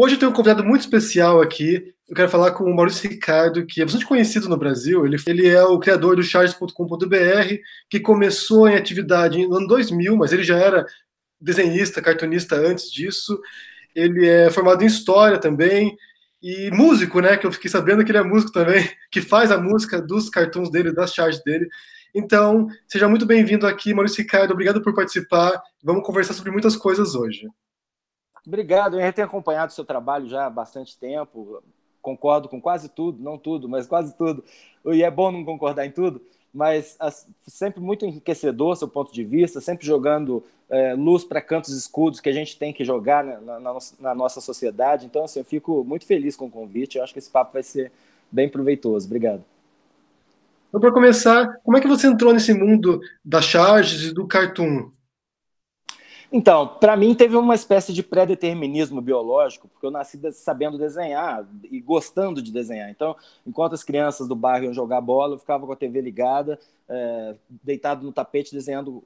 Hoje eu tenho um convidado muito especial aqui. Eu quero falar com o Maurício Ricardo, que é bastante conhecido no Brasil. Ele é o criador do charges.com.br, que começou em atividade no ano 2000, mas ele já era desenhista, cartunista antes disso. Ele é formado em História também. E músico, né? Que eu fiquei sabendo que ele é músico também, que faz a música dos cartoons dele, das charges dele. Então, seja muito bem-vindo aqui, Maurício Ricardo. Obrigado por participar. Vamos conversar sobre muitas coisas hoje. Obrigado, eu tenho acompanhado o seu trabalho já há bastante tempo, concordo com quase tudo, não tudo, mas quase tudo, e é bom não concordar em tudo, mas sempre muito enriquecedor seu ponto de vista, sempre jogando luz para cantos escuros que a gente tem que jogar na nossa sociedade, então assim, eu fico muito feliz com o convite, eu acho que esse papo vai ser bem proveitoso, obrigado. Então, para começar, como é que você entrou nesse mundo das charges e do cartoon? Então, para mim teve uma espécie de pré-determinismo biológico, porque eu nasci sabendo desenhar e gostando de desenhar. Então, enquanto as crianças do bairro iam jogar bola, eu ficava com a TV ligada, deitado no tapete, desenhando,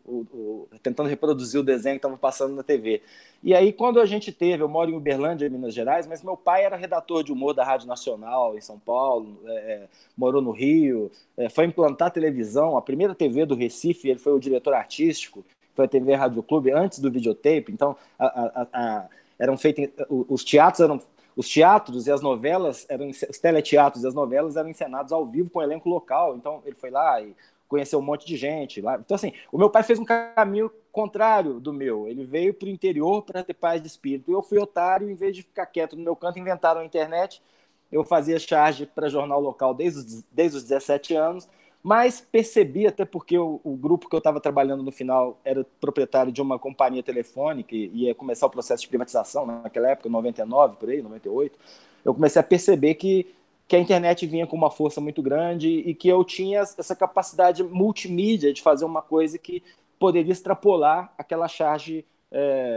tentando reproduzir o desenho que estava passando na TV. E aí, quando a gente eu moro em Uberlândia, Minas Gerais, mas meu pai era redator de humor da Rádio Nacional, em São Paulo, morou no Rio, foi implantar televisão, a primeira TV do Recife, ele foi o diretor artístico, foi a TV Rádio Clube antes do videotape, então eram feitos os teatros e as novelas os teleteatros e as novelas eram encenados ao vivo com o elenco local, então ele foi lá e conheceu um monte de gente lá. Então assim, o meu pai fez um caminho contrário do meu, ele veio para o interior para ter paz de espírito, eu fui otário, em vez de ficar quieto no meu canto, inventaram a internet, eu fazia charge para jornal local desde os 17 anos, mas percebi, até porque o grupo que eu estava trabalhando no final era proprietário de uma companhia telefônica e ia começar o processo de privatização naquela época, 99, por aí, 98. Eu comecei a perceber que a internet vinha com uma força muito grande e que eu tinha essa capacidade multimídia de fazer uma coisa que poderia extrapolar aquela charge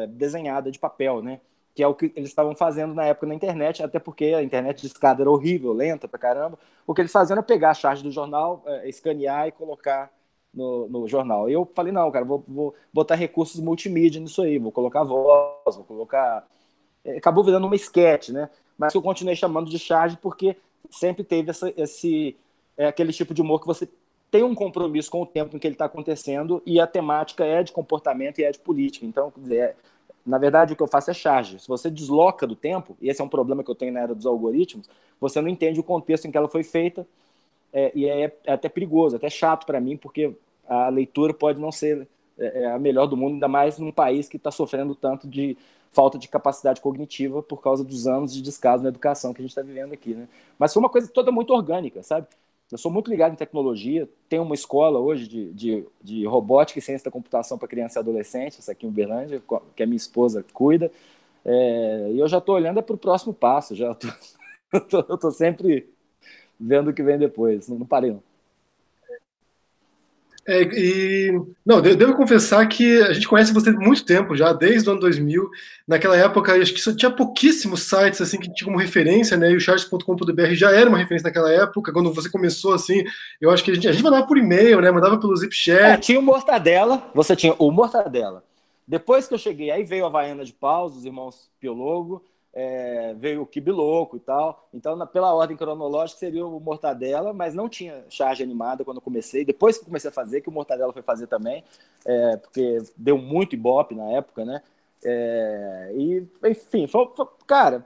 desenhada de papel, né? Que é o que eles estavam fazendo na época na internet, até porque a internet de escada era horrível, lenta pra caramba. O que eles faziam era pegar a charge do jornal, escanear e colocar no jornal. E eu falei, não, cara, vou botar recursos multimídia nisso aí, vou colocar voz, vou colocar... Acabou virando uma sketch, né? Mas eu continuei chamando de charge porque sempre teve aquele tipo de humor que você tem um compromisso com o tempo em que ele está acontecendo e a temática é de comportamento e é de política. Então, quer dizer, na verdade, o que eu faço é charge. Se você desloca do tempo, e esse é um problema que eu tenho na era dos algoritmos, você não entende o contexto em que ela foi feita, e é até perigoso, até chato para mim, porque a leitura pode não ser a melhor do mundo, ainda mais num país que está sofrendo tanto de falta de capacidade cognitiva por causa dos anos de descaso na educação que a gente está vivendo aqui, né? Mas foi uma coisa toda muito orgânica, sabe? Eu sou muito ligado em tecnologia, tenho uma escola hoje de robótica e ciência da computação para criança e adolescente, isso aqui em Uberlândia, que a minha esposa cuida, e eu já estou olhando para o próximo passo, eu tô sempre vendo o que vem depois, não parei não. Não, devo confessar que a gente conhece você há muito tempo já, desde o ano 2000. Naquela época, acho que só tinha pouquíssimos sites assim que tinham como referência, né? E o charts.com.br já era uma referência naquela época. Quando você começou, assim, eu acho que a gente mandava por e-mail, né? Mandava pelo ZipChat. Tinha o Mortadela, você tinha o Mortadela. Depois que eu cheguei, aí veio a Havaiana de Paus, os irmãos Piologo, veio o Kibi Louco e tal. Então, pela ordem cronológica, seria o Mortadela, mas não tinha charge animada quando eu comecei. Depois que eu comecei a fazer, que o Mortadela foi fazer também, porque deu muito ibope na época, né? Enfim, cara,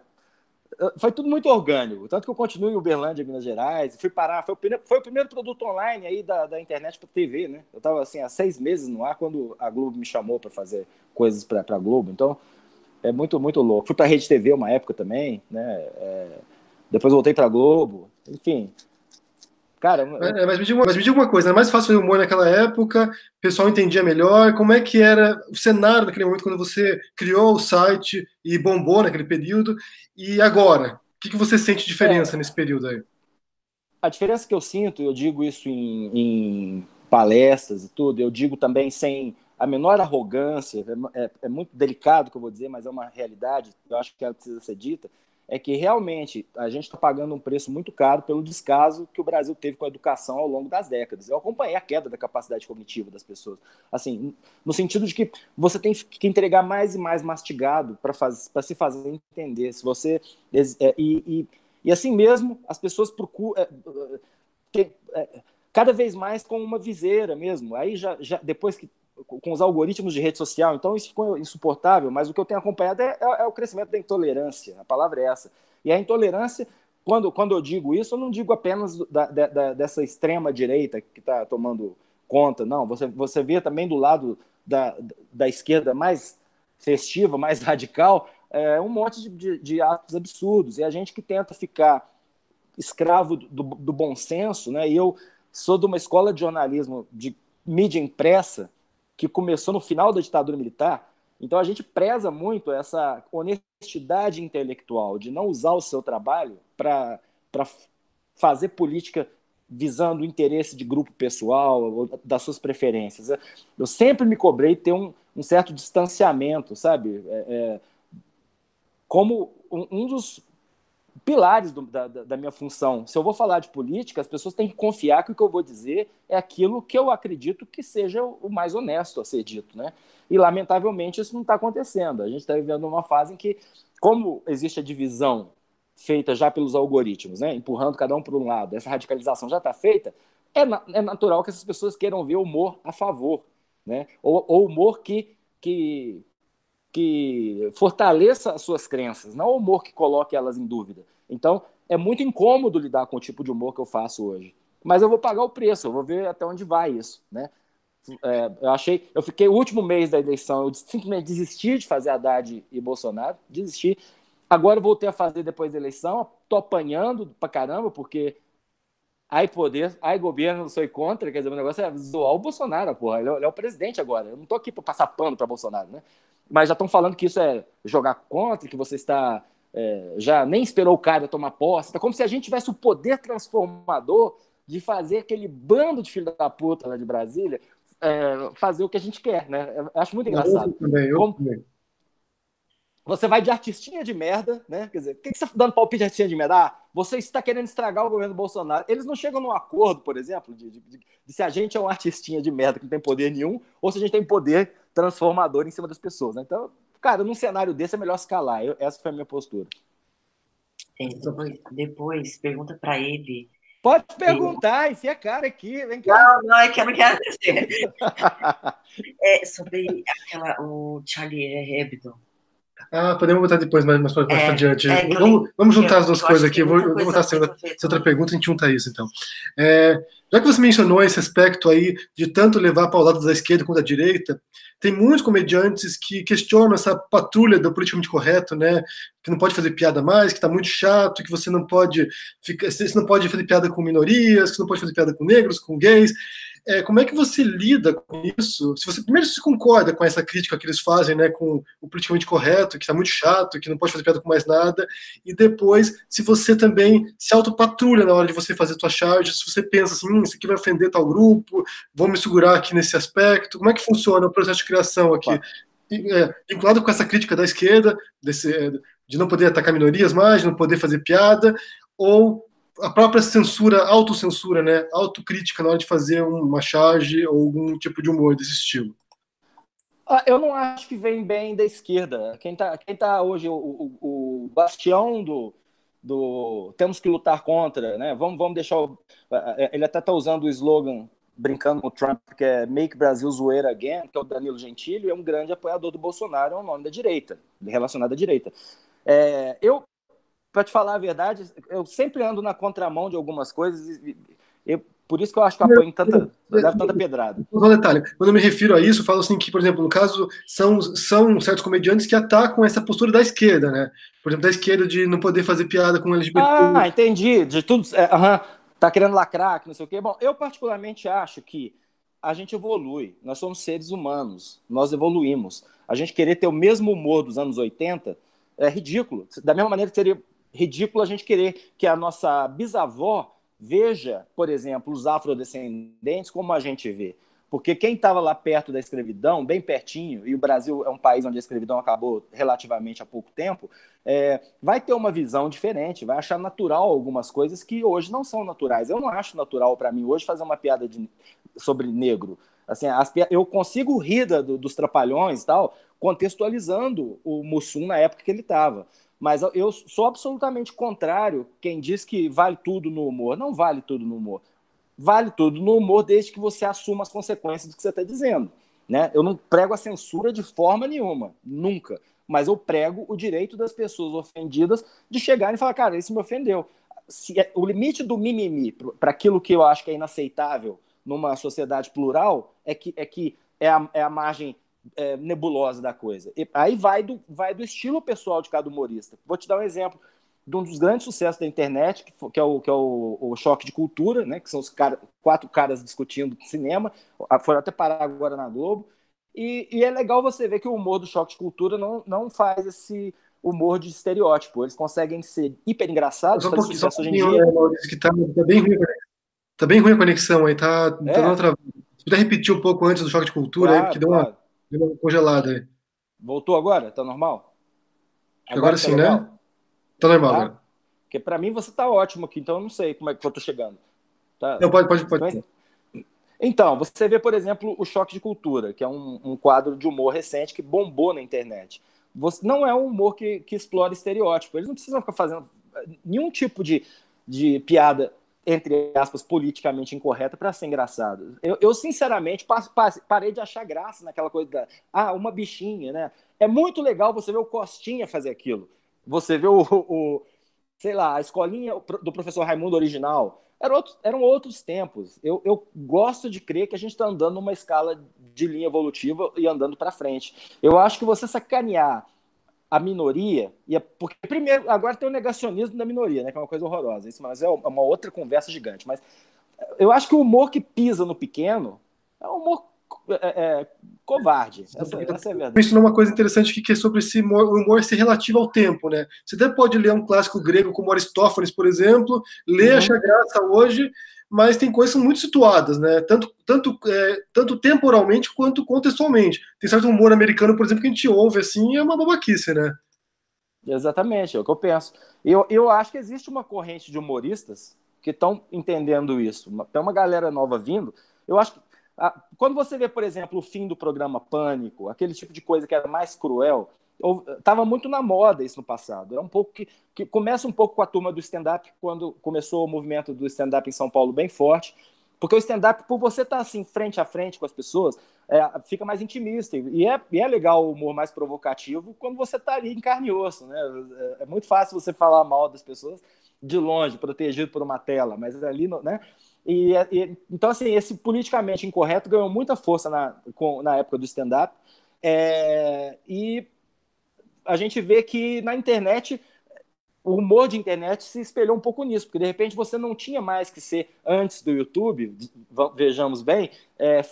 foi tudo muito orgânico. Tanto que eu continuo em Uberlândia, Minas Gerais, fui parar, foi o primeiro produto online aí da internet para TV, né? Eu estava assim, há 6 meses no ar quando a Globo me chamou para fazer coisas para a Globo. Então, é muito, muito louco. Fui para a Rede TV uma época também, né? Depois voltei para a Globo. Enfim, cara, Mas me diga uma coisa, era mais fácil fazer humor naquela época, o pessoal entendia melhor, como é que era o cenário naquele momento quando você criou o site e bombou naquele período, e agora? O que você sente diferença nesse período aí? a diferença que eu sinto, eu digo isso em palestras e tudo, eu digo também sem a menor arrogância, é muito delicado o que eu vou dizer, mas é uma realidade, eu acho que ela precisa ser dita, é que realmente a gente está pagando um preço muito caro pelo descaso que o Brasil teve com a educação ao longo das décadas. Eu acompanhei a queda da capacidade cognitiva das pessoas, assim, no sentido de que você tem que entregar mais e mais mastigado para se fazer entender. Se você e assim mesmo as pessoas procuram cada vez mais com uma viseira mesmo. Aí já depois que com os algoritmos de rede social, então isso ficou insuportável, mas o que eu tenho acompanhado é o crescimento da intolerância, a palavra é essa. E a intolerância, quando eu digo isso, eu não digo apenas dessa extrema-direita que está tomando conta, não, você vê também do lado da esquerda mais festiva, mais radical, um monte de atos absurdos, e a gente que tenta ficar escravo do bom senso, né? E eu sou de uma escola de jornalismo de mídia impressa que começou no final da ditadura militar, então a gente preza muito essa honestidade intelectual, de não usar o seu trabalho para fazer política visando o interesse de grupo pessoal ou das suas preferências. Eu sempre me cobrei ter um certo distanciamento, sabe? Como um dos pilares da minha função. Se eu vou falar de política, as pessoas têm que confiar que o que eu vou dizer é aquilo que eu acredito que seja o mais honesto a ser dito, né? E, lamentavelmente, isso não está acontecendo. A gente está vivendo uma fase em que, como existe a divisão feita já pelos algoritmos, né, empurrando cada um para um lado, essa radicalização já está feita, é natural que essas pessoas queiram ver humor a favor, né? Ou humor que fortaleça as suas crenças, não o humor que coloque elas em dúvida. Então, é muito incômodo lidar com o tipo de humor que eu faço hoje. Mas eu vou pagar o preço, eu vou ver até onde vai isso, né? Eu fiquei o último mês da eleição, eu simplesmente desisti de fazer Haddad e Bolsonaro, desisti. Agora eu voltei a fazer depois da eleição, tô apanhando pra caramba, porque ai poder, ai governo, não sou contra, quer dizer, o negócio é zoar o Bolsonaro, porra. Ele é o presidente agora. Eu não tô aqui para passar pano para Bolsonaro, né? Mas já estão falando que isso é jogar contra, que você está já nem esperou o cara tomar posse. Tá como se a gente tivesse o poder transformador de fazer aquele bando de filho da puta lá de Brasília fazer o que a gente quer, né? Eu acho muito engraçado. Eu também. Você vai de artistinha de merda, né? Quer dizer, o que você está dando palpite de artistinha de merda? Ah, você está querendo estragar o governo Bolsonaro. Eles não chegam num acordo, por exemplo, de se a gente é um artistinha de merda que não tem poder nenhum, ou se a gente tem poder transformador em cima das pessoas, né? Então, cara, num cenário desse é melhor escalar. Essa foi a minha postura. Depois pergunta para ele. Pode perguntar, enfia a cara aqui, vem cá. Não, é que eu não quero dizer. Sobre o Charlie Hebdo. Podemos botar depois, mais para adiante. Vamos juntar as duas coisas aqui. Vou botar essa outra pergunta e a gente junta isso, então. Já que você mencionou esse aspecto aí de tanto levar para o lado da esquerda quanto da direita, tem muitos comediantes que questionam essa patrulha do politicamente correto, né? Que não pode fazer piada mais, que está muito chato, que você não pode fazer piada com minorias, que você não pode fazer piada com negros, com gays. Como é que você lida com isso? Primeiro, se você concorda com essa crítica que eles fazem, né, com o politicamente correto, que está muito chato, que não pode fazer piada com mais nada, e depois, se você também se autopatrulha na hora de você fazer sua charge, se você pensa assim, isso aqui vai ofender tal grupo, vou me segurar aqui nesse aspecto, como é que funciona o processo de criação aqui? Vinculado com essa crítica da esquerda, de não poder atacar minorias mais, de não poder fazer piada, ou a própria censura, autocensura, né? Autocrítica na hora de fazer uma charge ou algum tipo de humor desse estilo. Eu não acho que vem bem da esquerda. Quem tá hoje o bastião do temos que lutar contra, né? Vamos deixar ele até tá usando o slogan brincando com o Trump, que é Make Brasil Zoeira Again, que é o Danilo Gentili, é um grande apoiador do Bolsonaro, é um nome da direita, relacionado à direita. Para te falar a verdade, eu sempre ando na contramão de algumas coisas, por isso que eu acho que eu apoio levo tanta pedrada. Um detalhe, quando eu me refiro a isso, eu falo assim que, por exemplo, no caso, são certos comediantes que atacam essa postura da esquerda, né? Por exemplo, da esquerda de não poder fazer piada com LGBT. Entendi, de tudo, tá querendo lacrar, que não sei o quê. Bom, eu particularmente acho que a gente evolui, nós somos seres humanos, nós evoluímos. A gente querer ter o mesmo humor dos anos 80 é ridículo, da mesma maneira que seria ridículo a gente querer que a nossa bisavó veja, por exemplo, os afrodescendentes como a gente vê. Porque quem estava lá perto da escravidão, bem pertinho, e o Brasil é um país onde a escravidão acabou relativamente há pouco tempo, vai ter uma visão diferente, vai achar natural algumas coisas que hoje não são naturais. Eu não acho natural para mim hoje fazer uma piada sobre negro. Assim, eu consigo rir dos Trapalhões e tal, contextualizando o Mussum na época que ele estava. Mas eu sou absolutamente contrário quem diz que vale tudo no humor. Não vale tudo no humor. Vale tudo no humor desde que você assuma as consequências do que você está dizendo. Né? Eu não prego a censura de forma nenhuma, nunca. Mas eu prego o direito das pessoas ofendidas de chegarem e falar, cara, isso me ofendeu. O limite do mimimi para aquilo que eu acho que é inaceitável numa sociedade plural é a margem nebulosa da coisa. E aí vai do estilo pessoal de cada humorista. Vou te dar um exemplo de um dos grandes sucessos da internet, que é o Choque de Cultura, né, que são os 4 caras discutindo cinema, foram até parar agora na Globo, e é legal você ver que o humor do Choque de Cultura não faz esse humor de estereótipo, eles conseguem ser hiper engraçados, Só um fazer pouquinho, sucesso hoje em dia. Maurício, que tá bem ruim a conexão aí, tá dando outra. Se puder repetir um pouco antes do choque de cultura aí, porque Claro, claro. deu uma congelada aí. Voltou agora? Tá normal? Acho que agora Agora tá sim, né? legal? Tá normal Tá? agora. Porque para mim você tá ótimo aqui, então eu não sei como é que eu tô chegando. Tá? Não, pode. Então, você vê, por exemplo, o Choque de Cultura, que é um quadro de humor recente que bombou na internet. Não é um humor que explora estereótipo. Eles não precisam ficar fazendo nenhum tipo de piada, entre aspas, politicamente incorreta para ser engraçado. Eu sinceramente, parei de achar graça naquela coisa uma bichinha, né? É muito legal você ver o Costinha fazer aquilo. Você vê sei lá, a escolinha do professor Raimundo original. Eram outros tempos. Eu gosto de crer que a gente está andando numa escala de linha evolutiva e andando para frente. Eu acho que você sacanear a minoria, porque primeiro, agora tem o negacionismo da minoria, né, que é uma coisa horrorosa, isso, mas é uma outra conversa gigante. Mas eu acho que o humor que pisa no pequeno é um humor covarde. Essa é a verdade. Isso é uma coisa interessante que é sobre o humor ser relativo ao tempo, né? Você até pode ler um clássico grego como Aristófanes, por exemplo, ler achar graça hoje, mas tem coisas que são muito situadas, né? Tanto temporalmente quanto contextualmente. Tem certo humor americano, por exemplo, que a gente ouve assim, é uma babaquice, né? Exatamente, é o que eu penso. Eu acho que existe uma corrente de humoristas que estão entendendo isso. Tem uma galera nova vindo. Eu acho que quando você vê, por exemplo, o fim do programa Pânico, aquele tipo de coisa que era mais cruel, estava muito na moda isso no passado. É um pouco que começa um pouco com a turma do stand-up, quando começou o movimento do stand-up em São Paulo bem forte, porque o stand-up, por você estar assim, frente a frente com as pessoas, fica mais intimista. E é legal o humor mais provocativo quando você está ali em carne e osso. Né? É muito fácil você falar mal das pessoas de longe, protegido por uma tela, mas ali, né? Então, assim, esse politicamente incorreto ganhou muita força na época do stand-up. E a gente vê que na internet o humor de internet se espelhou um pouco nisso, porque de repente você não tinha mais que ser, antes do YouTube, vejamos bem,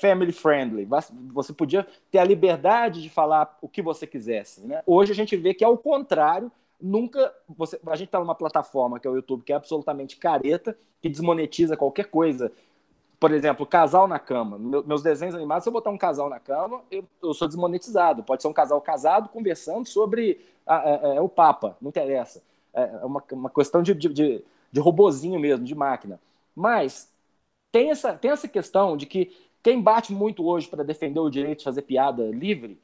family friendly. Você podia ter a liberdade de falar o que você quisesse. Né? Hoje a gente vê que é o contrário. A gente está numa plataforma que é o YouTube, que é absolutamente careta, que desmonetiza qualquer coisa. Por exemplo, casal na cama. Meus desenhos animados, se eu botar um casal na cama, eu sou desmonetizado. Pode ser um casal casado conversando sobre o Papa, não interessa. É uma questão de robozinho mesmo, de máquina. Mas tem essa questão de que quem bate muito hoje para defender o direito de fazer piada livre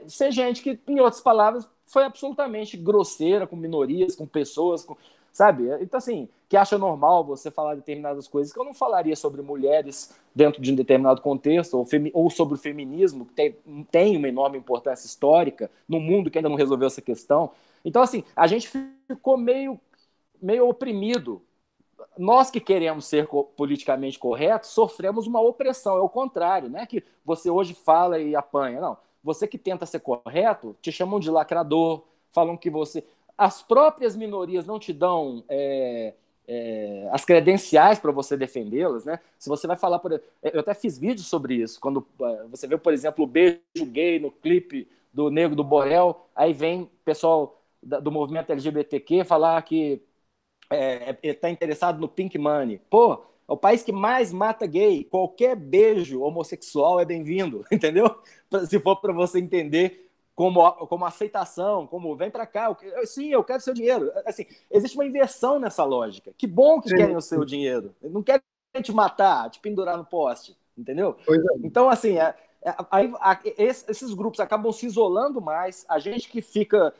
ser gente que, em outras palavras, foi absolutamente grosseira com minorias, com pessoas, sabe? Então, assim, que acha normal você falar determinadas coisas que eu não falaria sobre mulheres dentro de um determinado contexto, ou sobre o feminismo, que tem uma enorme importância histórica no mundo que ainda não resolveu essa questão. Então, assim, a gente ficou meio oprimido. Nós que queremos ser politicamente corretos sofremos uma opressão, é o contrário, não é que você hoje fala e apanha, não. Você que tenta ser correto, te chamam de lacrador, falam que você... As próprias minorias não te dão as credenciais para você defendê-las, né? Se você vai falar... Eu até fiz vídeos sobre isso, quando você vê, por exemplo, o beijo gay no clipe do Nego do Borel, aí vem pessoal do movimento LGBTQ falar que está interessado no Pink Money. Pô, É o país que mais mata gay. Qualquer beijo homossexual é bem-vindo, entendeu? Se for para você entender como aceitação, como vem para cá, sim, eu quero seu dinheiro. Assim, existe uma inversão nessa lógica. Que bom que Sim. querem o seu dinheiro. Não querem te matar, te pendurar no poste, entendeu? Pois é. Então, assim, esses grupos acabam se isolando mais. A gente que fica...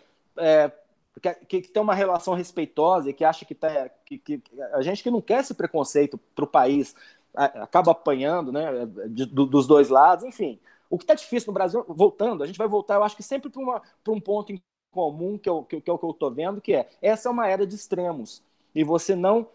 que tem uma relação respeitosa e que acha que a gente que não quer esse preconceito para o país acaba apanhando, né, dos dois lados, enfim. O que está difícil no Brasil, voltando, a gente vai voltar, eu acho que sempre para um ponto em comum, que é o que eu estou vendo, que essa é uma era de extremos. E você não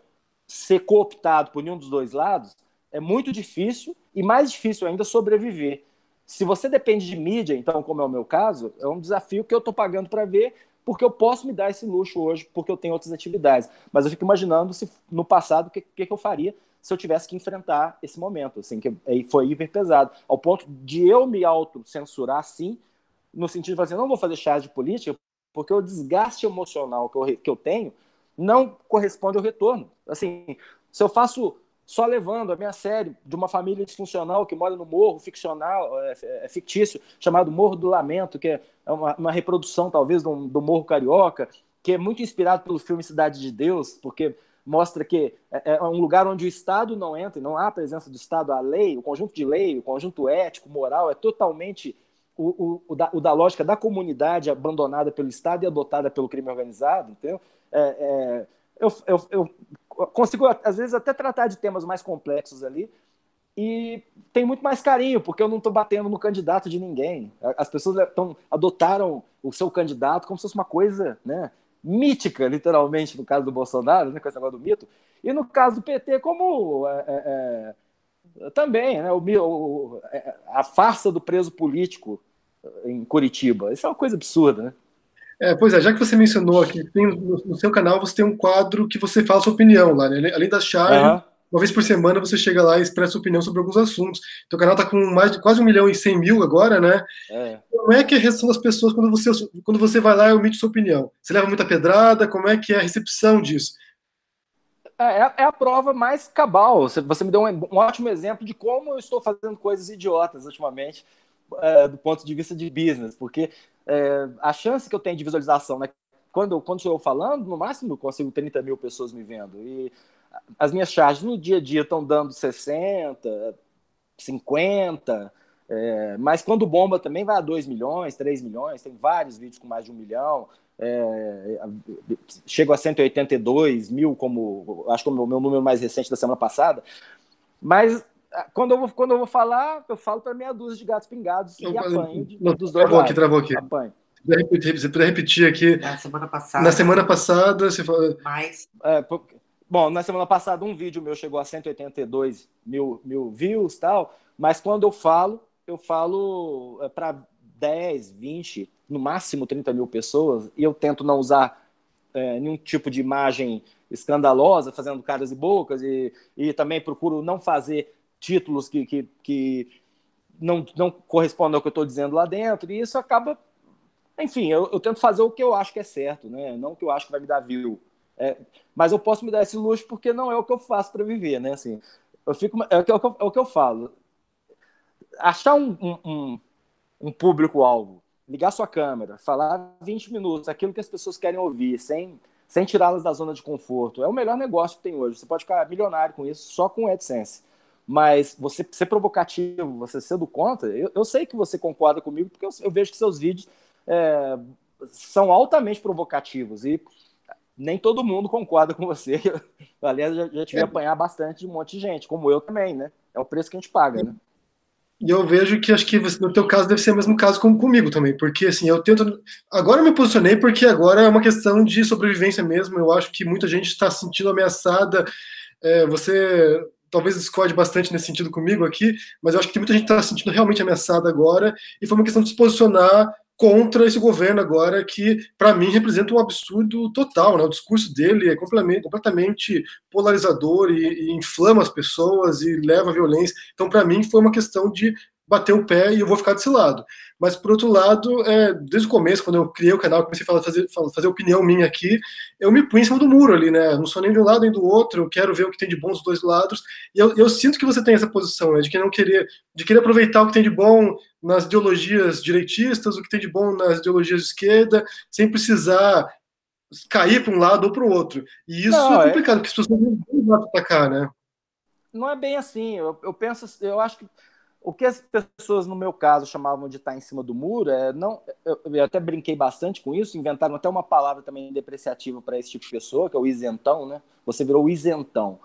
ser cooptado por nenhum dos dois lados é muito difícil, e mais difícil ainda sobreviver. Se você depende de mídia, então, como é o meu caso, é um desafio que eu estou pagando para ver, porque eu posso me dar esse luxo hoje, porque eu tenho outras atividades. Mas eu fico imaginando se no passado o que eu faria se eu tivesse que enfrentar esse momento, assim, que foi hiper pesado, ao ponto de eu me autocensurar, sim, no sentido de fazer, não vou fazer charge de política, porque o desgaste emocional que eu tenho não corresponde ao retorno. Assim, se eu faço só levando a minha série de uma família disfuncional que mora no morro ficcional, fictício, chamado Morro do Lamento, que é uma reprodução, talvez, do Morro Carioca, que é muito inspirado pelo filme Cidade de Deus, porque mostra que é um lugar onde o Estado não entra, não há presença do Estado, a lei, o conjunto de lei, o conjunto ético, moral, é totalmente da lógica da comunidade abandonada pelo Estado e adotada pelo crime organizado, entendeu? Eu consigo, às vezes, até tratar de temas mais complexos ali e tem muito mais carinho, porque eu não estou batendo no candidato de ninguém. As pessoas adotaram o seu candidato como se fosse uma coisa, né, mítica, literalmente, no caso do Bolsonaro, né, com esse negócio do mito, e no caso do PT, como também, né, a farsa do preso político em Curitiba. Isso é uma coisa absurda, né? Pois é, já que você mencionou aqui, no seu canal você tem um quadro que você fala sua opinião lá, né? Além das charges, uma vez por semana você chega lá e expressa sua opinião sobre alguns assuntos. Teu canal está com mais de quase 1.100.000 agora, né? Como é que é a reação das pessoas quando você vai lá e omite sua opinião? Você leva muita pedrada? Como é que é a recepção disso? É a prova mais cabal. Você me deu um ótimo exemplo de como eu estou fazendo coisas idiotas ultimamente, do ponto de vista de business, porque a chance que eu tenho de visualização, né? Quando sou eu falando, no máximo eu consigo 30 mil pessoas me vendo. E as minhas charges no dia a dia estão dando 60, 50, mas quando bomba também vai a 2 milhões, 3 milhões, tem vários vídeos com mais de 1 milhão. Chego a 182 mil, como acho que é o meu número mais recente da semana passada. Mas quando eu vou falar, eu falo para meia dúzia de gatos pingados e apanho dos dois lados. Travou aqui. Apanho. Você poderia repetir aqui? Na semana passada, você falou... Bom, na semana passada um vídeo meu chegou a 182 mil views e tal, mas quando eu falo para 10, 20, no máximo 30 mil pessoas, e eu tento não usar nenhum tipo de imagem escandalosa, fazendo caras e bocas, e também procuro não fazer títulos que não correspondem ao que eu estou dizendo lá dentro, e isso acaba... Enfim, eu tento fazer o que eu acho que é certo, né? Não o que eu acho que vai me dar view. Mas eu posso me dar esse luxo porque não é o que eu faço para viver, né? Assim, é o que eu falo. Achar um público-alvo, ligar sua câmera, falar 20 minutos, aquilo que as pessoas querem ouvir, sem tirá-las da zona de conforto, é o melhor negócio que tem hoje. Você pode ficar milionário com isso, só com AdSense. Mas você ser provocativo, você ser do contra, eu sei que você concorda comigo, porque eu vejo que seus vídeos são altamente provocativos, e nem todo mundo concorda com você. Aliás, já tive que apanhar bastante de um monte de gente, como eu também, né? É o preço que a gente paga, né? E eu vejo que acho que no teu caso deve ser o mesmo caso como comigo também, porque assim, eu tento... Agora eu me posicionei porque agora é uma questão de sobrevivência mesmo, eu acho que muita gente está se sentindo ameaçada, você talvez discorde bastante nesse sentido comigo aqui, mas eu acho que tem muita gente que está se sentindo realmente ameaçada agora, e foi uma questão de se posicionar contra esse governo agora, que para mim representa um absurdo total, né? O discurso dele é completamente polarizador e inflama as pessoas e leva à violência. Então, para mim, foi uma questão de bater o pé e eu vou ficar desse lado. Mas, por outro lado, desde o começo, quando eu criei o canal, comecei a fazer opinião minha aqui, eu me pus em cima do muro ali, né? Eu não sou nem de um lado nem do outro, eu quero ver o que tem de bom dos dois lados. E eu sinto que você tem essa posição, né? De querer aproveitar o que tem de bom nas ideologias direitistas, o que tem de bom nas ideologias de esquerda, sem precisar cair para um lado ou para o outro. E isso é Não, complicado, porque as pessoas não vão atacar, né? não é bem assim. Eu penso, eu acho que o que as pessoas, no meu caso, chamavam de estar em cima do muro, não, eu até brinquei bastante com isso, inventaram até uma palavra também depreciativa para esse tipo de pessoa, que é o isentão, né? Você virou o isentão.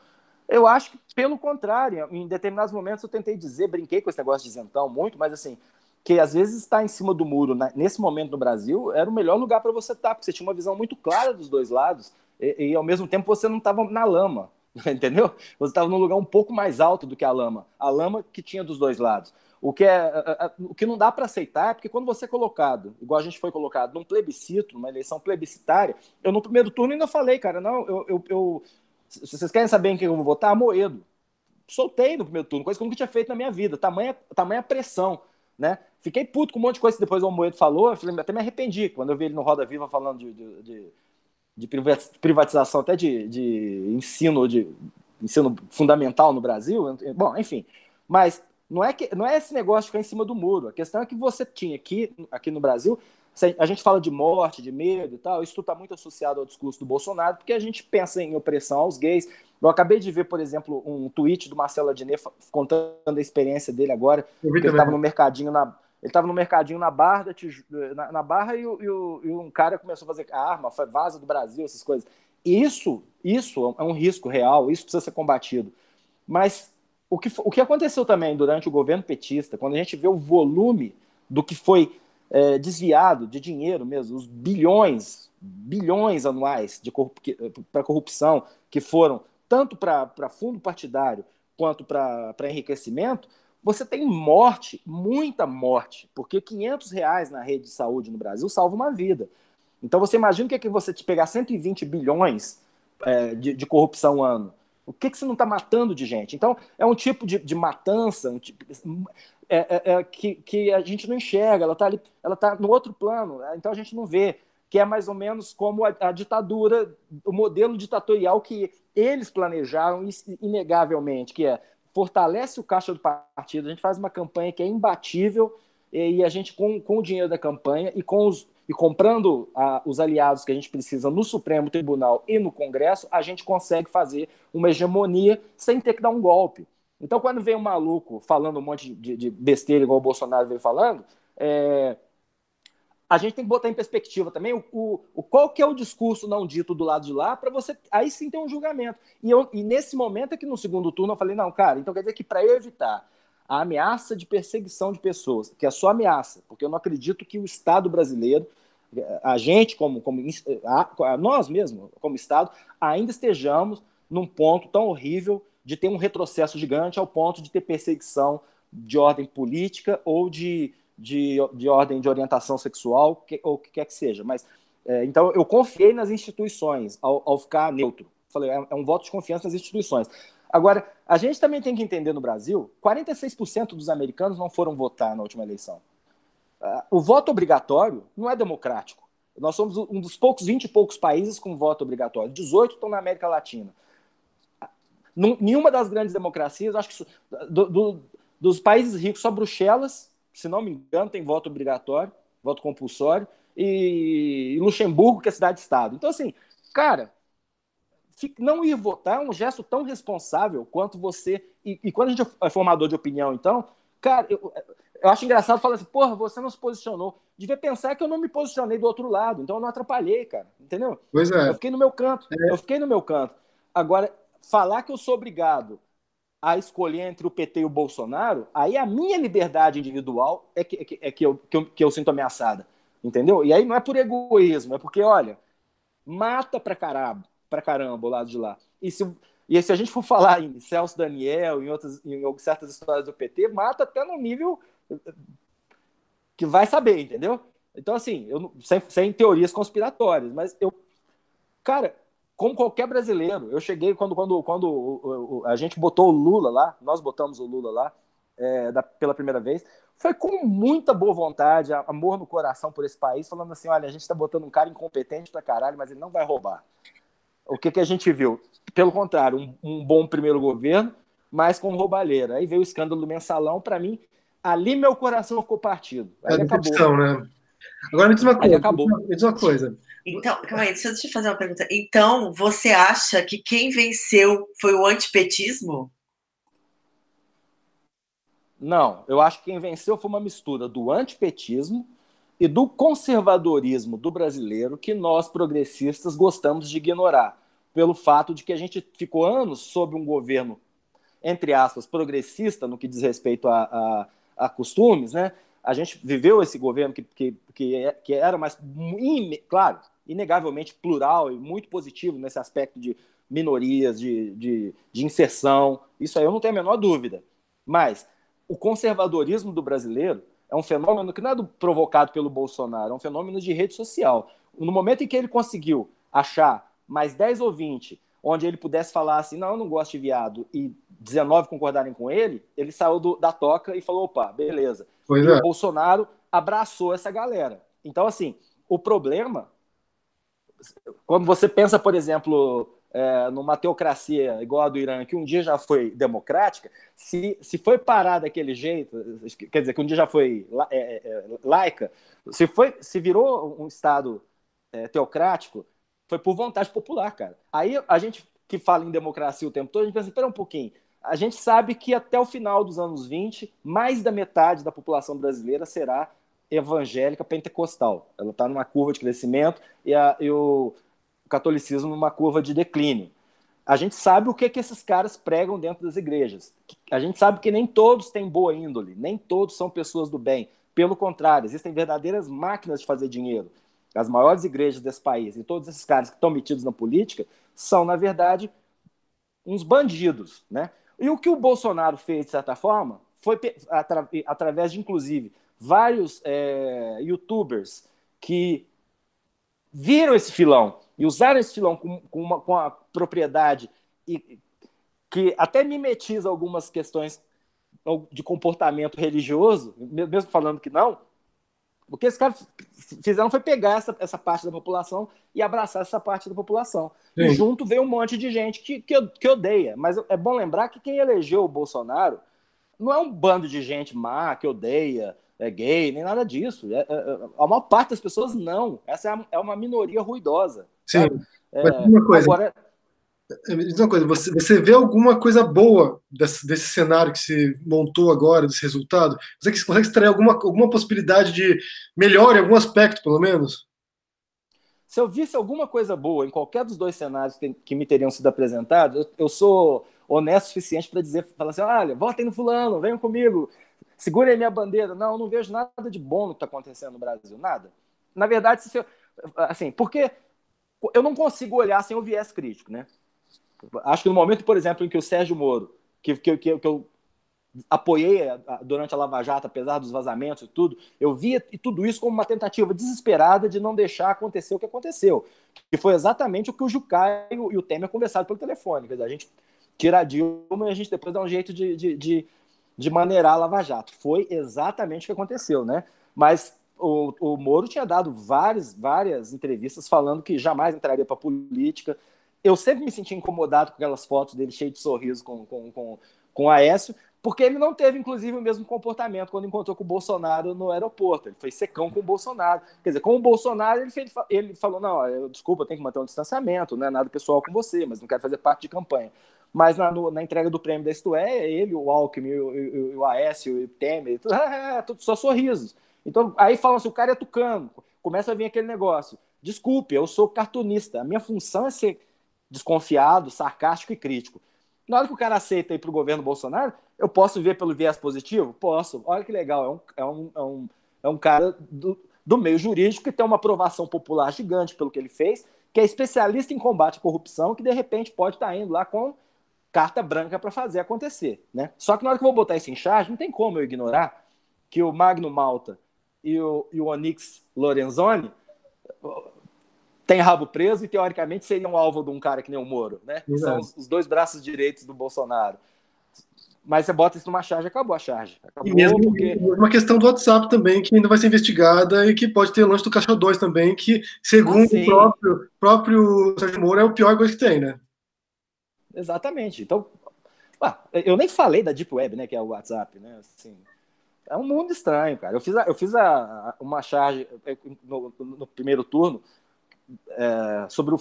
Eu acho que, pelo contrário, em determinados momentos eu tentei dizer, brinquei com esse negócio de isentão muito, mas assim, que às vezes estar em cima do muro, nesse momento no Brasil, era o melhor lugar para você estar, porque você tinha uma visão muito clara dos dois lados, e ao mesmo tempo você não estava na lama, entendeu? Você estava num lugar um pouco mais alto do que a lama que tinha dos dois lados. O que não dá para aceitar é porque quando você é colocado, igual a gente foi colocado num plebiscito, numa eleição plebiscitária, eu no primeiro turno ainda falei, cara, não, se vocês querem saber em quem eu vou votar, Amoedo. Soltei no primeiro turno, coisa que eu nunca tinha feito na minha vida, tamanha pressão, né? Fiquei puto com um monte de coisa que depois o Amoedo falou, até me arrependi, quando eu vi ele no Roda Viva falando de privatização até de ensino fundamental no Brasil. Bom, enfim. Mas não é esse negócio de ficar em cima do muro. A questão é que você tinha aqui no Brasil, a gente fala de morte, de medo e tal, isso está muito associado ao discurso do Bolsonaro, porque a gente pensa em opressão aos gays. Eu acabei de ver, por exemplo, um tweet do Marcelo Adnet contando a experiência dele agora, que ele estava no mercadinho na Barra, na Barra e um cara começou a fazer arma, vaza do Brasil, essas coisas. Isso é um risco real, isso precisa ser combatido. Mas o que aconteceu também durante o governo petista, quando a gente vê o volume do que foi desviado de dinheiro mesmo, os bilhões anuais para corrupção, que foram tanto para fundo partidário quanto para enriquecimento, você tem morte, muita morte, porque R$ 500 na rede de saúde no Brasil salva uma vida. Então você imagina o que é que você te pegar 120 bilhões de corrupção ano. O que você não está matando de gente? Então, é um tipo de matança que a gente não enxerga, ela tá no outro plano, então a gente não vê, que é mais ou menos como a ditadura, o modelo ditatorial que eles planejaram inegavelmente, que é fortalece o caixa do partido, a gente faz uma campanha que é imbatível, e a gente, com o dinheiro da campanha e comprando os aliados que a gente precisa no Supremo Tribunal e no Congresso, a gente consegue fazer uma hegemonia sem ter que dar um golpe. Então, quando vem um maluco falando um monte de besteira, igual o Bolsonaro veio falando, a gente tem que botar em perspectiva também qual que é o discurso não dito do lado de lá, para você aí sim ter um julgamento. E nesse momento aqui no segundo turno eu falei, não, cara, então quer dizer que para eu evitar a ameaça de perseguição de pessoas, que é só ameaça, porque eu não acredito que o Estado brasileiro, a gente, nós mesmos, como Estado, ainda estejamos num ponto tão horrível de ter um retrocesso gigante ao ponto de ter perseguição de ordem política ou de ordem de orientação sexual, ou o que quer que seja. Mas, então, eu confiei nas instituições ao ficar neutro. Falei, é um voto de confiança nas instituições. Agora, a gente também tem que entender no Brasil, 46% dos americanos não foram votar na última eleição. O voto obrigatório não é democrático. Nós somos um dos 20 e poucos países com voto obrigatório. 18 estão na América Latina. Nenhuma das grandes democracias, acho que dos países ricos, só Bruxelas, se não me engano, tem voto obrigatório, voto compulsório, e Luxemburgo, que é cidade-estado. Então, assim, cara, não ir votar é um gesto tão responsável quanto você. E quando a gente é formador de opinião, então, cara, eu acho engraçado falar assim, porra, você não se posicionou. Devia pensar que eu não me posicionei do outro lado, então eu não atrapalhei, cara, entendeu? Pois é. Eu fiquei no meu canto, Agora, falar que eu sou obrigado a escolher entre o PT e o Bolsonaro, aí a minha liberdade individual é que eu sinto ameaçada, entendeu? E aí não é por egoísmo, é porque, olha, mata pra caramba o lado de lá. E se a gente for falar em Celso Daniel, em certas histórias do PT, mata até no nível que vai saber, entendeu? Então, assim, sem teorias conspiratórias, mas cara, como qualquer brasileiro, eu cheguei quando a gente botou o Lula lá, nós botamos o Lula lá, pela primeira vez, foi com muita boa vontade, amor no coração por esse país, falando assim, olha, a gente está botando um cara incompetente pra caralho, mas ele não vai roubar. O que a gente viu? Pelo contrário, um bom primeiro governo, mas com roubalheira. Aí veio o escândalo do mensalão, para mim, ali meu coração ficou partido. Aí acabou. Né? Agora me diz uma coisa. Aí acabou. Me diz uma coisa. Então, calma aí, deixa eu fazer uma pergunta. Então, você acha que quem venceu foi o antipetismo? Não, eu acho que quem venceu foi uma mistura do antipetismo e do conservadorismo do brasileiro que nós, progressistas, gostamos de ignorar, pelo fato de que a gente ficou anos sob um governo, entre aspas, progressista no que diz respeito a costumes, né? A gente viveu esse governo que era mais, claro, inegavelmente plural e muito positivo nesse aspecto de minorias, de inserção, isso aí eu não tenho a menor dúvida. Mas o conservadorismo do brasileiro é um fenômeno que não é provocado pelo Bolsonaro, é um fenômeno de rede social. No momento em que ele conseguiu achar mais 10 ou 20, onde ele pudesse falar assim, não, eu não gosto de viado, e 19 concordarem com ele, ele saiu da toca e falou, opa, beleza. Pois e o Bolsonaro abraçou essa galera. Então, assim, o problema, quando você pensa, por exemplo, numa teocracia igual a do Irã, que um dia já foi democrática, se foi parar daquele jeito, quer dizer, que um dia já foi laica, se virou um Estado teocrático, foi por vontade popular, cara. Aí a gente que fala em democracia o tempo todo, a gente pensa, espera um pouquinho, a gente sabe que até o final dos anos 20, mais da metade da população brasileira será evangélica pentecostal. Ela está numa curva de crescimento e o catolicismo numa curva de declínio. A gente sabe o que esses caras pregam dentro das igrejas. A gente sabe que nem todos têm boa índole, nem todos são pessoas do bem. Pelo contrário, existem verdadeiras máquinas de fazer dinheiro. As maiores igrejas desse país e todos esses caras que estão metidos na política são, na verdade, uns bandidos, né? E o que o Bolsonaro fez, de certa forma, foi através de, inclusive, vários youtubers que viram esse filão e usaram esse filão com a propriedade e que até mimetiza algumas questões de comportamento religioso, mesmo falando que não. O que esses caras fizeram foi pegar essa parte da população e abraçar essa parte da população. Sim. E junto veio um monte de gente que odeia. Mas é bom lembrar que quem elegeu o Bolsonaro não é um bando de gente má, que odeia, é gay, nem nada disso. A maior parte das pessoas não. Essa é uma minoria ruidosa. Sim. Mas uma coisa... Agora, me diz uma coisa, você vê alguma coisa boa desse cenário que se montou agora, desse resultado? Você consegue extrair alguma possibilidade de melhora em algum aspecto, pelo menos? Se eu visse alguma coisa boa em qualquer dos dois cenários que me teriam sido apresentados, eu sou honesto o suficiente para falar assim, olha, votem no fulano, venham comigo, segurem a minha bandeira. Não, eu não vejo nada de bom no que está acontecendo no Brasil, nada. Na verdade, assim, porque eu não consigo olhar sem o viés crítico, né? Acho que no momento, por exemplo, em que o Sérgio Moro, que eu apoiei durante a Lava Jato, apesar dos vazamentos e tudo, eu via tudo isso como uma tentativa desesperada de não deixar acontecer o que aconteceu, que foi exatamente o que o Jucá e o Temer conversaram pelo telefone. Quer dizer, a gente tira a Dilma e a gente depois dá um jeito de maneirar a Lava Jato. Foi exatamente o que aconteceu, né? Mas o Moro tinha dado várias entrevistas falando que jamais entraria para a política. Eu sempre me senti incomodado com aquelas fotos dele cheio de sorriso com o Aécio, porque ele não teve, inclusive, o mesmo comportamento quando encontrou com o Bolsonaro no aeroporto. Ele foi secão com o Bolsonaro. Quer dizer, com o Bolsonaro, ele falou, não, desculpa, eu tenho que manter um distanciamento, não é nada pessoal com você, mas não quero fazer parte de campanha. Mas na entrega do prêmio da Isto ele, o Alckmin, o Aécio, o Temer, tudo só sorrisos. Então, aí falam assim, o cara é tucano. Começa a vir aquele negócio. Desculpe, eu sou cartunista. A minha função é ser desconfiado, sarcástico e crítico. Na hora que o cara aceita ir para o governo Bolsonaro, eu posso ver pelo viés positivo? Posso. Olha que legal, é um cara do meio jurídico que tem uma aprovação popular gigante pelo que ele fez, que é especialista em combate à corrupção, que de repente pode estar indo lá com carta branca para fazer acontecer, né? Só que na hora que eu vou botar isso em charge, não tem como eu ignorar que o Magno Malta e o Onyx Lorenzoni tem rabo preso e, teoricamente, seriam alvo de um cara que nem o Moro, né? São os dois braços direitos do Bolsonaro. Mas você bota isso numa charge, acabou a charge. Acabou e mesmo porque... uma questão do WhatsApp também, que ainda vai ser investigada e que pode ter o lance do Caixa 2 também, que, segundo o próprio Sérgio Moro, é o pior coisa que tem, né? Exatamente. Então, eu nem falei da Deep Web, né, que é o WhatsApp, né? Assim, é um mundo estranho, cara. Eu fiz uma charge no primeiro turno sobre o...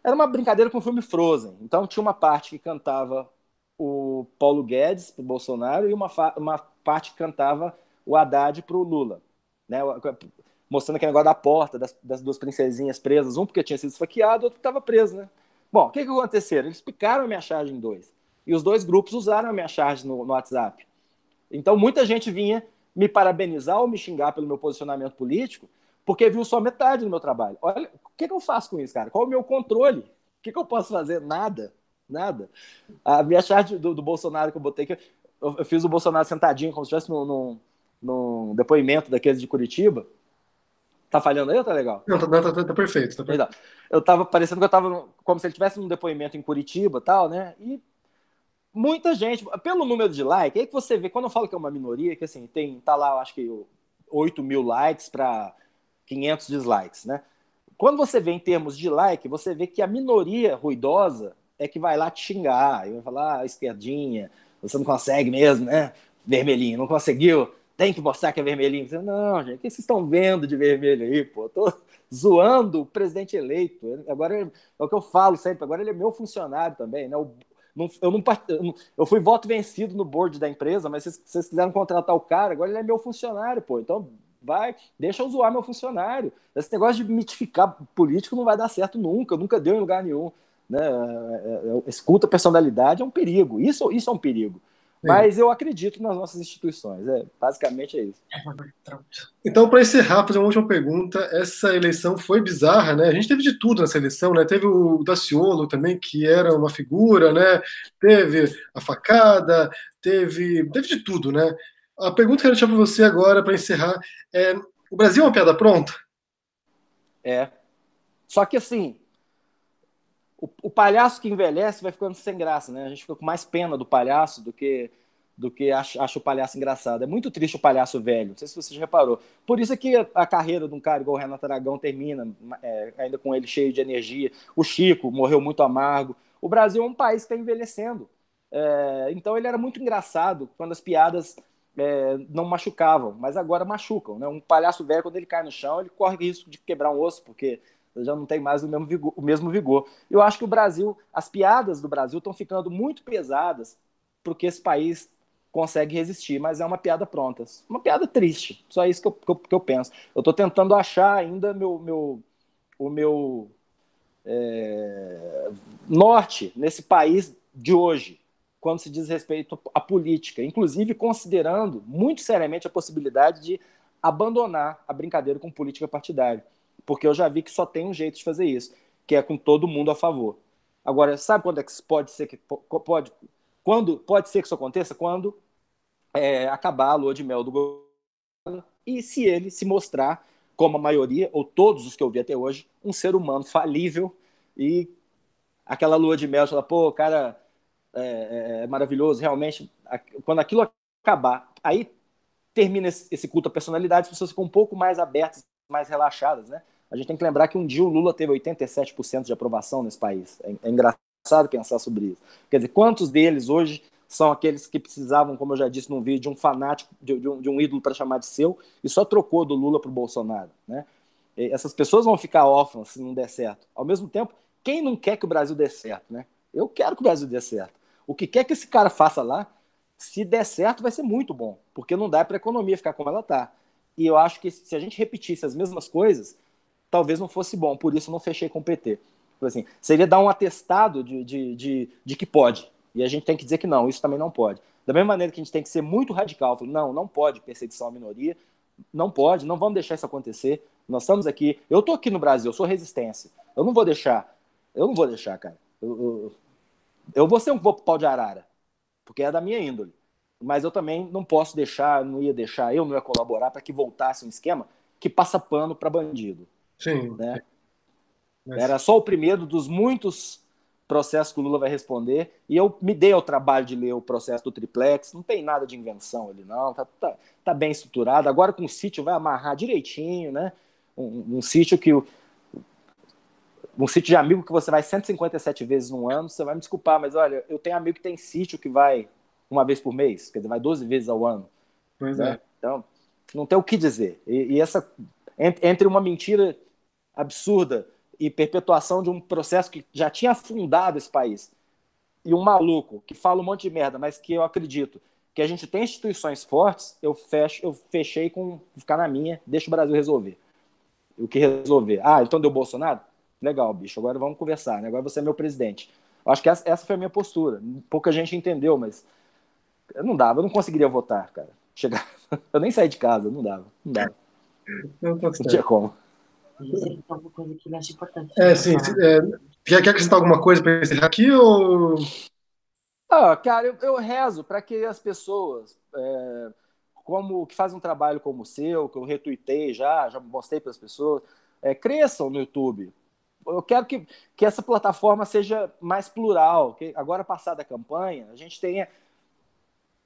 Era uma brincadeira com o filme Frozen. Então tinha uma parte que cantava o Paulo Guedes pro Bolsonaro e uma parte que cantava o Haddad pro Lula, né? Mostrando aquele negócio da porta, das duas princesinhas presas, um porque tinha sido esfaqueado, outro estava preso, né? Bom, o que aconteceu? Eles picaram a minha charge em dois. E os dois grupos usaram a minha charge no WhatsApp. Então muita gente vinha me parabenizar ou me xingar pelo meu posicionamento político porque viu só metade do meu trabalho. Olha, o que eu faço com isso, cara? Qual é o meu controle? O que eu posso fazer? Nada. Nada. A minha charge do Bolsonaro que eu botei, eu fiz o Bolsonaro sentadinho, como se estivesse num depoimento daqueles de Curitiba. Tá falhando aí ou tá legal? Não, tá perfeito. Tá perfeito. Eu tava parecendo que eu tava como se ele estivesse num depoimento em Curitiba e tal, né? E muita gente, pelo número de likes, aí que você vê, quando eu falo que é uma minoria, que assim, tá lá, eu acho que 8 mil likes para 500 dislikes, né? Quando você vê em termos de like, você vê que a minoria ruidosa é que vai lá te xingar, e vai falar, esquerdinha, você não consegue mesmo, né? Vermelhinho, não conseguiu, tem que mostrar que é vermelhinho. Você, não, gente, o que vocês estão vendo de vermelho aí, pô? Eu tô zoando o presidente eleito. Agora é o que eu falo sempre, agora ele é meu funcionário também, né? Eu fui voto vencido no board da empresa, mas vocês quiseram contratar o cara, agora ele é meu funcionário, pô. Então deixa eu zoar meu funcionário. Esse negócio de mitificar político não vai dar certo nunca deu em lugar nenhum. Né? Esse culto à personalidade é um perigo. Isso é um perigo. Mas eu acredito nas nossas instituições. Basicamente é isso. Então, para encerrar, fazer uma última pergunta. Essa eleição foi bizarra, né? A gente teve de tudo nessa eleição, né? Teve o Daciolo também, que era uma figura, né? Teve a facada, teve de tudo, né? A pergunta que eu quero deixar para você agora, para encerrar, é: o Brasil é uma piada pronta? Só que assim, o palhaço que envelhece vai ficando sem graça, né? A gente fica com mais pena do palhaço do que acha o palhaço engraçado. É muito triste o palhaço velho, não sei se você já reparou. Por isso é que a carreira de um cara igual o Renato Aragão termina, ainda com ele cheio de energia. O Chico morreu muito amargo. O Brasil é um país que está envelhecendo. Então ele era muito engraçado quando as piadas não machucavam, mas agora machucam. Né? Um palhaço velho, quando ele cai no chão, ele corre risco de quebrar um osso, porque já não tem mais o mesmo vigor. Eu acho que o Brasil, as piadas do Brasil estão ficando muito pesadas porque esse país consegue resistir, mas é uma piada pronta. Uma piada triste. Só isso que eu penso. Eu estou tentando achar ainda o meu norte nesse país de hoje, quando se diz respeito à política, inclusive considerando muito seriamente a possibilidade de abandonar a brincadeira com política partidária, porque eu já vi que só tem um jeito de fazer isso, que é com todo mundo a favor. Agora, sabe quando é que pode ser quando pode ser que isso aconteça? Quando acabar a lua de mel do governo e se ele se mostrar, como a maioria, ou todos os que eu vi até hoje, um ser humano falível e aquela lua de mel, você fala, pô, o cara é maravilhoso, realmente, quando aquilo acabar, aí termina esse culto à personalidade, as pessoas ficam um pouco mais abertas, mais relaxadas, né? A gente tem que lembrar que um dia o Lula teve 87% de aprovação nesse país. É engraçado pensar sobre isso. Quer dizer, quantos deles hoje são aqueles que precisavam, como eu já disse num vídeo, de um fanático, de um ídolo para chamar de seu, e só trocou do Lula para o Bolsonaro, né? E essas pessoas vão ficar órfãs se não der certo. Ao mesmo tempo, quem não quer que o Brasil dê certo, né? Eu quero que o Brasil dê certo. O que quer que esse cara faça lá, se der certo, vai ser muito bom, porque não dá para a economia ficar como ela está. E eu acho que se a gente repetisse as mesmas coisas, talvez não fosse bom, por isso eu não fechei com o PT. Assim, seria dar um atestado de que pode, e a gente tem que dizer que não, isso também não pode. Da mesma maneira que a gente tem que ser muito radical, não pode perseguição à minoria, não pode, não vamos deixar isso acontecer, nós estamos aqui, eu estou aqui no Brasil, eu sou resistência, eu não vou deixar, cara, eu vou ser um pouco pau de arara, porque é da minha índole. Mas eu também não posso deixar, não ia colaborar para que voltasse um esquema que passa pano para bandido. Sim. Né? Era só o primeiro dos muitos processo que o Lula vai responder, e eu me dei ao trabalho de ler o processo do triplex, não tem nada de invenção ali não, tá bem estruturado, agora com o sítio vai amarrar direitinho, né? Um sítio de amigo que você vai 157 vezes no ano, você vai me desculpar, mas olha, eu tenho amigo que tem sítio que vai uma vez por mês, quer dizer, vai 12 vezes ao ano. Pois né? é. Então, não tem o que dizer. E essa, entre uma mentira absurda e perpetuação de um processo que já tinha afundado esse país, e um maluco que fala um monte de merda, mas que eu acredito que a gente tem instituições fortes, eu fechei com ficar na minha, deixa o Brasil resolver. O que resolver? Então deu Bolsonaro? Legal, bicho, agora vamos conversar, né? Agora você é meu presidente. Eu acho que essa foi a minha postura. Pouca gente entendeu, mas não dava, eu não conseguiria votar, cara. Eu nem saí de casa, não dava. Não tinha como. Isso é uma coisa que ele acha importante. Sim. Quer acrescentar alguma coisa para encerrar aqui? Ou... Cara, eu rezo para que as pessoas, como que fazem um trabalho como o seu, que eu retuitei já mostrei para as pessoas, cresçam no YouTube. Eu quero que essa plataforma seja mais plural, que agora, passada a campanha, a gente tenha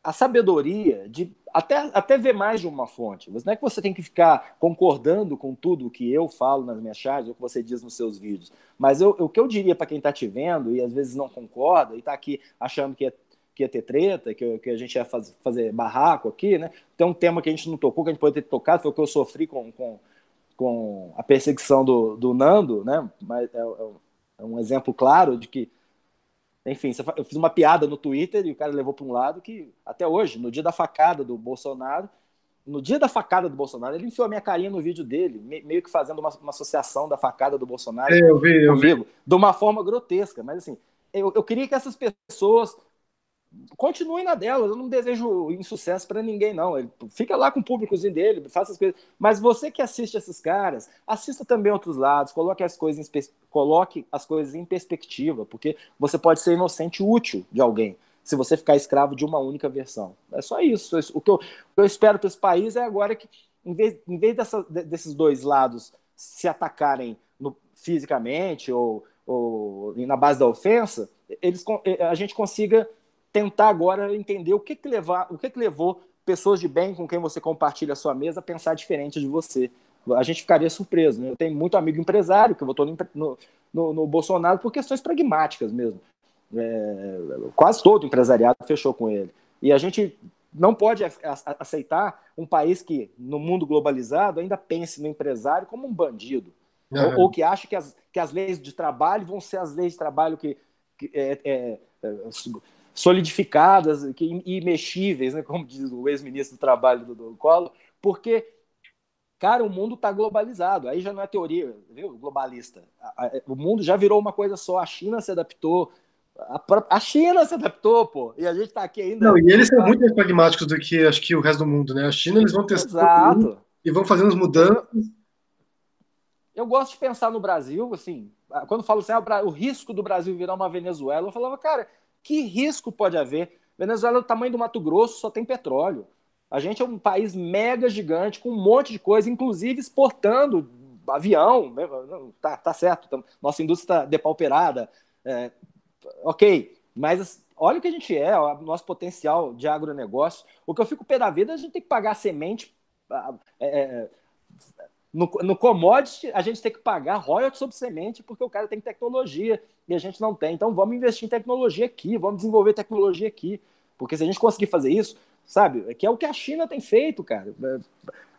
a sabedoria de até ver mais de uma fonte. Não é que você tem que ficar concordando com tudo o que eu falo nas minhas charges, ou o que você diz nos seus vídeos. Mas o que eu diria para quem está te vendo e às vezes não concorda e está aqui achando que ia ter treta, que a gente ia fazer barraco aqui, né? Tem um tema que a gente não tocou, que a gente pode ter tocado, foi o que eu sofri com a perseguição do Nando, né? Mas é um exemplo claro de que, enfim, eu fiz uma piada no Twitter e o cara levou para um lado que, até hoje, no dia da facada do Bolsonaro, ele enfiou a minha carinha no vídeo dele, meio que fazendo uma associação da facada do Bolsonaro comigo, de uma forma grotesca. Mas, assim, eu queria que essas pessoas continuem na delas. Eu não desejo insucesso para ninguém, não. Ele fica lá com o públicozinho dele, faça as coisas. Mas você que assiste esses caras, assista também outros lados, coloque as coisas em perspectiva, porque você pode ser inocente útil de alguém se você ficar escravo de uma única versão. É só isso. O que eu espero para esse país é agora que, em vez desses dois lados se atacarem fisicamente ou na base da ofensa, a gente consiga tentar agora entender o que levou pessoas de bem com quem você compartilha a sua mesa a pensar diferente de você. A gente ficaria surpreso, né? Eu tenho muito amigo empresário que votou no Bolsonaro por questões pragmáticas mesmo. Quase todo empresariado fechou com ele. E a gente não pode aceitar um país que, no mundo globalizado, ainda pense no empresário como um bandido. Ou que acha que as leis de trabalho vão ser as leis de trabalho que solidificadas e imexíveis, né, como diz o ex-ministro do Trabalho do Collor, porque, cara, o mundo está globalizado. Aí já não é teoria, viu, globalista. O mundo já virou uma coisa só. A China se adaptou. A China se adaptou, pô. E a gente está aqui ainda. Não, e eles são muito mais pragmáticos do que, acho que, o resto do mundo, né? A China, eles vão testando e vão fazendo as mudanças. Eu gosto de pensar no Brasil, assim, quando falo assim, o risco do Brasil virar uma Venezuela, eu falava, cara, que risco pode haver? Venezuela é do tamanho do Mato Grosso, só tem petróleo. A gente é um país mega gigante, com um monte de coisa, inclusive exportando avião. Tá certo, nossa indústria está depauperada. Ok, mas olha o que a gente o nosso potencial de agronegócio. O que eu fico pé da vida, a gente tem que pagar semente. No commodity, a gente tem que pagar royalties sobre semente porque o cara tem tecnologia e a gente não tem. Então, vamos investir em tecnologia aqui, vamos desenvolver tecnologia aqui. Porque se a gente conseguir fazer isso, sabe, que é o que a China tem feito, cara.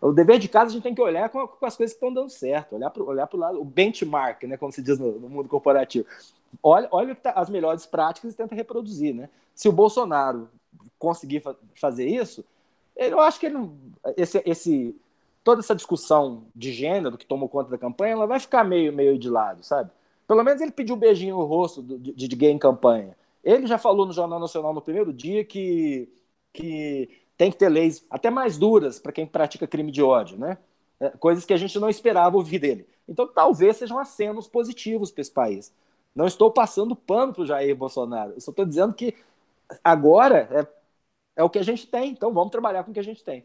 O dever de casa a gente tem que olhar com as coisas que estão dando certo, olhar para o lado, o benchmark, né, como se diz no mundo corporativo. Olha as melhores práticas e tenta reproduzir, né? Se o Bolsonaro conseguir fazer isso, eu acho que ele não, toda essa discussão de gênero que tomou conta da campanha, ela vai ficar meio de lado, sabe? Pelo menos ele pediu um beijinho no rosto de gay em campanha. Ele já falou no Jornal Nacional no primeiro dia que tem que ter leis até mais duras para quem pratica crime de ódio, né? Coisas que a gente não esperava ouvir dele. Então, talvez sejam acenos positivos para esse país. Não estou passando pano para o Jair Bolsonaro. Eu só estou dizendo que agora é o que a gente tem. Então, vamos trabalhar com o que a gente tem.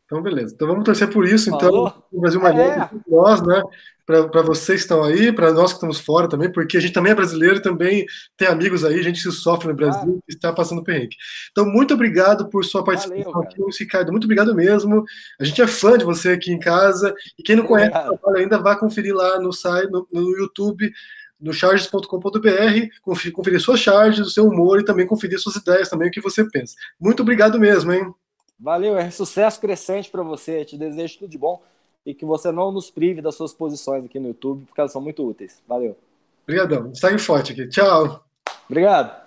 Então, beleza. Então, vamos torcer por isso. Falou? Então, o Brasil melhor para nós, né? Para vocês que estão aí, para nós que estamos fora também, porque a gente também é brasileiro e também tem amigos aí, gente que sofre no Brasil e está passando perrengue. Então, muito obrigado por sua participação aqui, Ricardo. Muito obrigado mesmo. A gente é fã de você aqui em casa. E quem não conhece o trabalho ainda, vá conferir lá no site, no YouTube, no charges.com.br, conferir suas charges, o seu humor e também conferir suas ideias também, o que você pensa. Muito obrigado mesmo, hein? Valeu, é sucesso crescente para você. Eu te desejo tudo de bom e que você não nos prive das suas posições aqui no YouTube, porque elas são muito úteis. Valeu. Obrigadão. Segue forte aqui. Tchau. Obrigado.